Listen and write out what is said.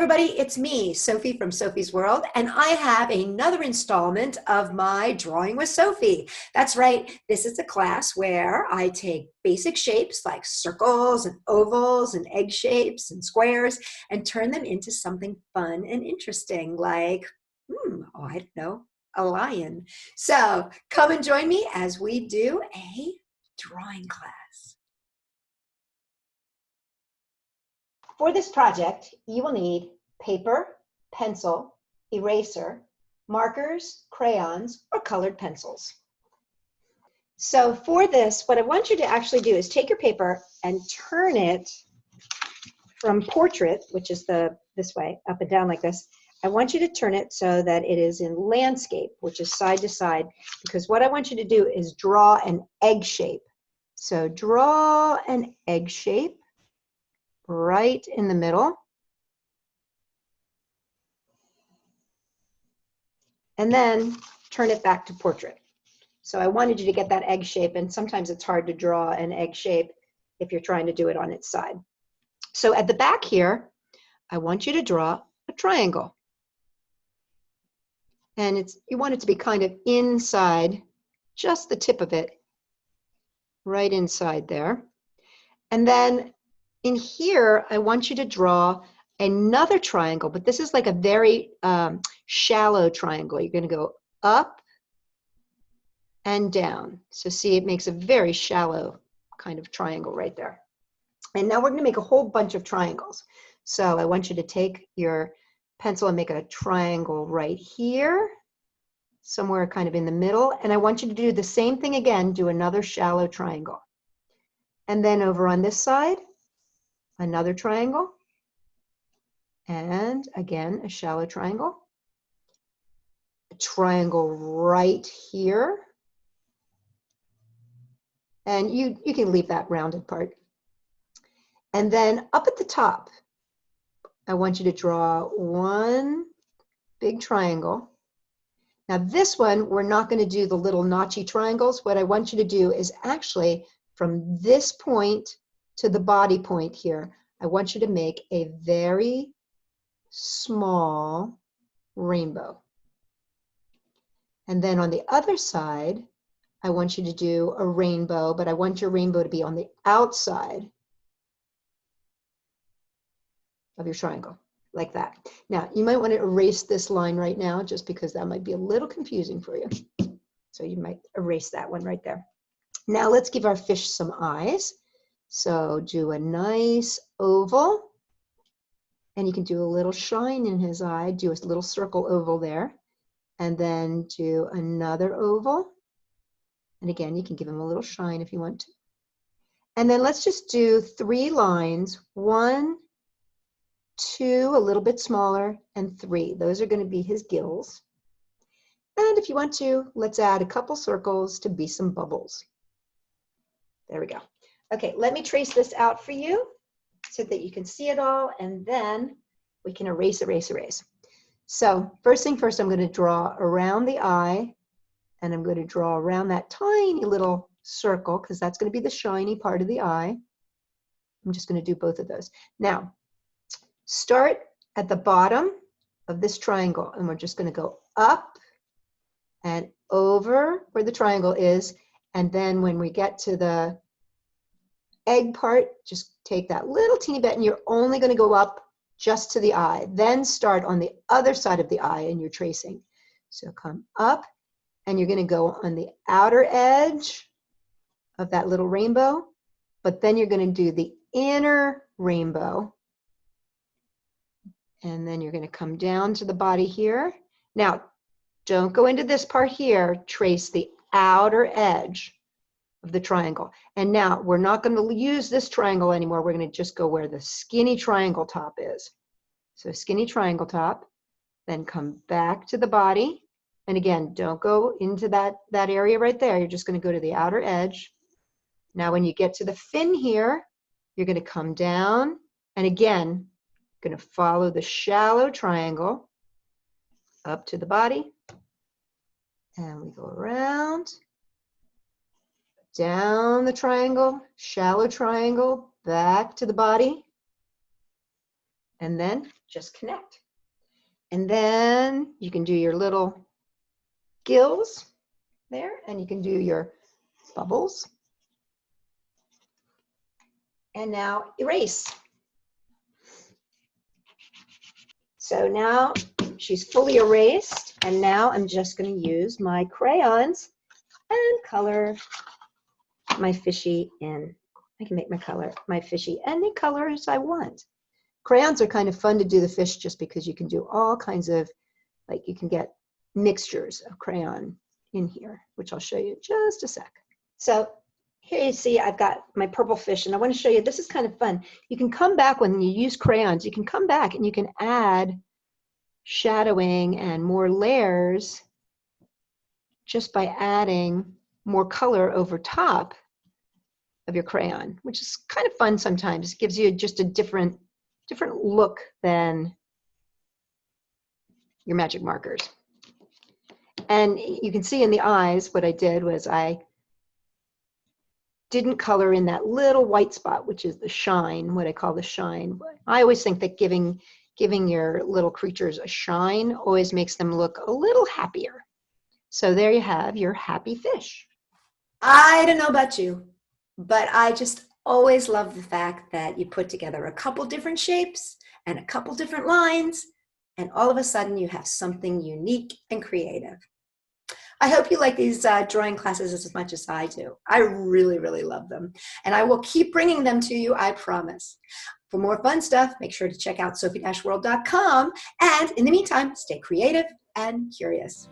everybody, it's me, Sophie from Sophie's World, and I have another installment of my Drawing with Sophie. That's right, this is a class where I take basic shapes like circles and ovals and egg shapes and squares and turn them into something fun and interesting like, I don't know, a lion. So come and join me as we do a drawing class. For this project, you will need paper, pencil, eraser, markers, crayons, or colored pencils. So for this, what I want you to actually do is take your paper and turn it from portrait, which is this way, up and down like this. I want you to turn it so that it is in landscape, which is side to side, because what I want you to do is draw an egg shape. So draw an egg shape right in the middle. And then turn it back to portrait. So I wanted you to get that egg shape, and sometimes it's hard to draw an egg shape if you're trying to do it on its side. So at the back here, I want you to draw a triangle. And you want it to be kind of inside, just the tip of it, right inside there. And then in here, I want you to draw another triangle, but this is like a very shallow triangle. You're going to go up and down. So see, it makes a very shallow kind of triangle right there. And now we're going to make a whole bunch of triangles. So I want you to take your pencil and make a triangle right here, somewhere kind of in the middle. And I want you to do the same thing again, do another shallow triangle. And then over on this side, another triangle. And again, a shallow triangle. A triangle right here. And you can leave that rounded part. And then up at the top, I want you to draw one big triangle. Now this one, we're not going to do the little notchy triangles. What I want you to do is actually from this point to the body point here, I want you to make a very small rainbow. And then on the other side, I want you to do a rainbow, but I want your rainbow to be on the outside of your triangle, like that. Now, you might want to erase this line right now, just because that might be a little confusing for you. So you might erase that one right there. Now let's give our fish some eyes. So do a nice oval, and you can do a little shine in his eye, do a little circle oval there, and then do another oval. And again, you can give him a little shine if you want to. And then let's just do 3 lines, 1, 2, a little bit smaller, and 3. Those are going to be his gills. And if you want to, let's add a couple circles to be some bubbles. There we go. Okay, let me trace this out for you so that you can see it all, and then we can erase, erase, erase. So first thing first, I'm going to draw around the eye, and I'm going to draw around that tiny little circle, because that's going to be the shiny part of the eye. I'm just going to do both of those. Now, start at the bottom of this triangle, and we're just going to go up and over where the triangle is, and then when we get to the egg part, just take that little teeny bit, and you're only going to go up just to the eye. Then start on the other side of the eye, and you're tracing. So come up, and you're going to go on the outer edge of that little rainbow, but then you're going to do the inner rainbow. And then you're going to come down to the body here. Now, don't go into this part here. Trace the outer edge of the triangle. And now we're not going to use this triangle anymore. We're going to just go where the skinny triangle top is. So skinny triangle top, then come back to the body. And again, don't go into that area right there. You're just going to go to the outer edge. Now, when you get to the fin here, you're going to come down. And again, going to follow the shallow triangle up to the body. And we go around, down the triangle, shallow triangle, back to the body. and then just connect. And then you can do your little gills there, and you can do your bubbles. And now erase. So now she's fully erased, and now I'm just going to use my crayons and color my fishy in. I can make my fishy any colors I want. Crayons are kind of fun to do the fish just because you can do all kinds of, like you can get mixtures of crayon in here, which I'll show you in just a sec. So here you see I've got my purple fish, and I want to show you, this is kind of fun. You can come back when you use crayons, you can come back and you can add shadowing and more layers just by adding more color over top of your crayon, which is kind of fun sometimes. It gives you just a different look than your magic markers. And you can see in the eyes what I did was I didn't color in that little white spot, which is the shine, what I call the shine. I always think that giving your little creatures a shine always makes them look a little happier. So there you have your happy fish. I don't know about you, but I just always love the fact that you put together a couple different shapes and a couple different lines, and all of a sudden you have something unique and creative. I hope you like these drawing classes as much as I do. I really, really love them. And I will keep bringing them to you, I promise. For more fun stuff, make sure to check out Sophie-World.com. And in the meantime, stay creative and curious.